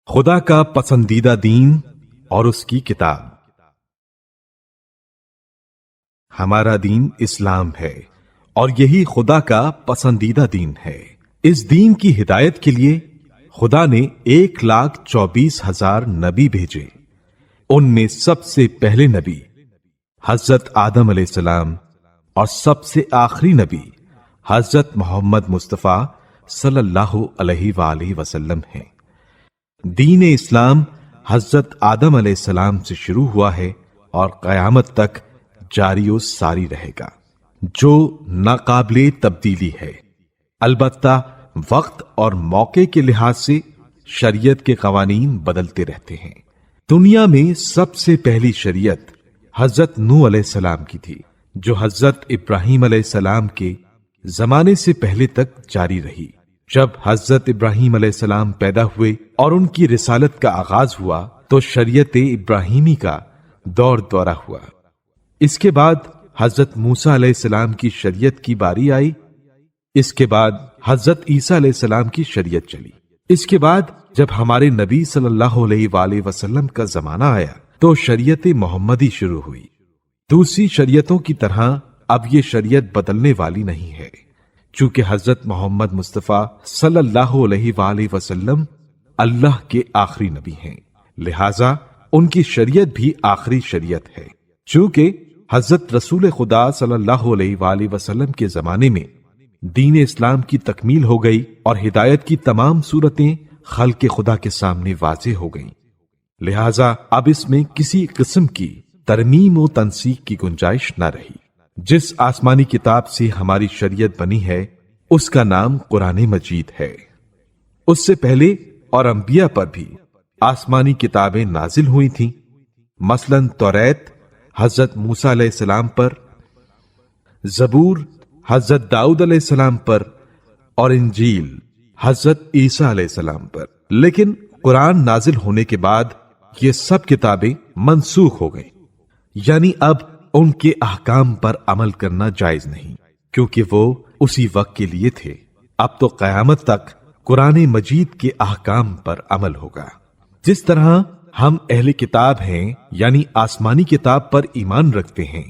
خدا کا پسندیدہ دین اور اس کی کتاب۔ ہمارا دین اسلام ہے اور یہی خدا کا پسندیدہ دین ہے۔ اس دین کی ہدایت کے لیے خدا نے 1,24,000 نبی بھیجے۔ ان میں سب سے پہلے نبی حضرت آدم علیہ السلام اور سب سے آخری نبی حضرت محمد مصطفیٰ صلی اللہ علیہ وآلہ وسلم ہیں۔ دین اسلام حضرت آدم علیہ السلام سے شروع ہوا ہے اور قیامت تک جاری و ساری رہے گا، جو ناقابل تبدیلی ہے۔ البتہ وقت اور موقع کے لحاظ سے شریعت کے قوانین بدلتے رہتے ہیں۔ دنیا میں سب سے پہلی شریعت حضرت نوح علیہ السلام کی تھی، جو حضرت ابراہیم علیہ السلام کے زمانے سے پہلے تک جاری رہی۔ جب حضرت ابراہیم علیہ السلام پیدا ہوئے اور ان کی رسالت کا آغاز ہوا تو شریعت ابراہیمی کا دور دورہ ہوا۔ اس کے بعد حضرت موسیٰ علیہ السلام کی شریعت کی باری آئی۔ اس کے بعد حضرت عیسیٰ علیہ السلام کی شریعت چلی۔ اس کے بعد جب ہمارے نبی صلی اللہ علیہ وآلہ وسلم کا زمانہ آیا تو شریعت محمدی شروع ہوئی۔ دوسری شریعتوں کی طرح اب یہ شریعت بدلنے والی نہیں ہے، چونکہ حضرت محمد مصطفیٰ صلی اللہ علیہ وآلہ وسلم اللہ کے آخری نبی ہیں، لہذا ان کی شریعت بھی آخری شریعت ہے۔ چونکہ حضرت رسول خدا صلی اللہ علیہ وآلہ وسلم کے زمانے میں دین اسلام کی تکمیل ہو گئی اور ہدایت کی تمام صورتیں خلق خدا کے سامنے واضح ہو گئیں، لہذا اب اس میں کسی قسم کی ترمیم و تنسیخ کی گنجائش نہ رہی۔ جس آسمانی کتاب سے ہماری شریعت بنی ہے اس کا نام قرآن مجید ہے۔ اس سے پہلے اور انبیاء پر بھی آسمانی کتابیں نازل ہوئی تھیں، مثلاً توریت حضرت موسیٰ علیہ السلام پر، زبور حضرت داؤد علیہ السلام پر اور انجیل حضرت عیسیٰ علیہ السلام پر۔ لیکن قرآن نازل ہونے کے بعد یہ سب کتابیں منسوخ ہو گئیں، یعنی اب ان کے احکام پر عمل کرنا جائز نہیں، کیونکہ وہ اسی وقت کے لیے تھے۔ اب تو قیامت تک قرآن مجید کے احکام پر عمل ہوگا۔ جس طرح ہم اہل کتاب ہیں، یعنی آسمانی کتاب پر ایمان رکھتے ہیں،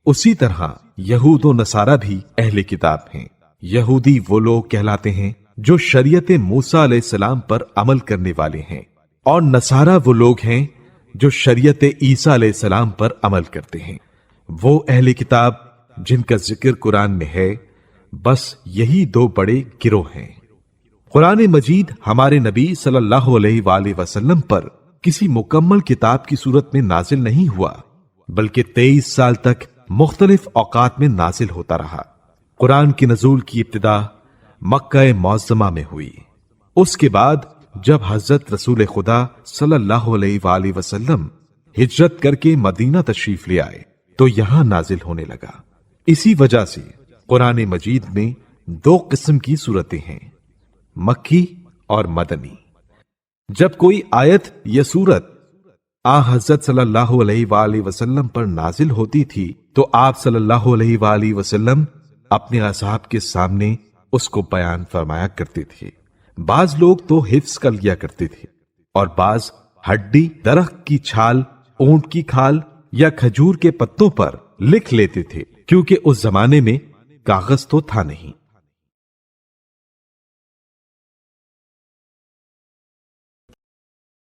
اسی طرح یہود و نصارہ بھی اہل کتاب ہیں۔ یہودی وہ لوگ کہلاتے ہیں جو شریعت موسیٰ علیہ السلام پر عمل کرنے والے ہیں، اور نصارہ وہ لوگ ہیں جو شریعت عیسیٰ علیہ السلام پر عمل کرتے ہیں۔ وہ اہل کتاب جن کا ذکر قرآن میں ہے، بس یہی دو بڑے گروہ ہیں۔ قرآن مجید ہمارے نبی صلی اللہ علیہ وآلہ وسلم پر کسی مکمل کتاب کی صورت میں نازل نہیں ہوا، بلکہ 23 سال تک مختلف اوقات میں نازل ہوتا رہا۔ قرآن کی نزول کی ابتدا مکہ معظمہ میں ہوئی۔ اس کے بعد جب حضرت رسول خدا صلی اللہ علیہ وآلہ وسلم ہجرت کر کے مدینہ تشریف لے آئے تو یہاں نازل ہونے لگا۔ اسی وجہ سے قرآن مجید میں 2 قسم کی صورتیں ہیں، مکی اور مدنی۔ جب کوئی آیت یا صورت حضرت صلی اللہ علیہ وآلہ وسلم پر نازل ہوتی تھی تو آپ صلی اللہ علیہ وآلہ وسلم اپنے اصحاب کے سامنے اس کو بیان فرمایا کرتے تھے۔ بعض لوگ تو حفظ کر لیا کرتے تھے اور بعض ہڈی، درخت کی چھال، اونٹ کی کھال یا کھجور کے پتوں پر لکھ لیتے تھے، کیونکہ اس زمانے میں کاغذ تو تھا نہیں۔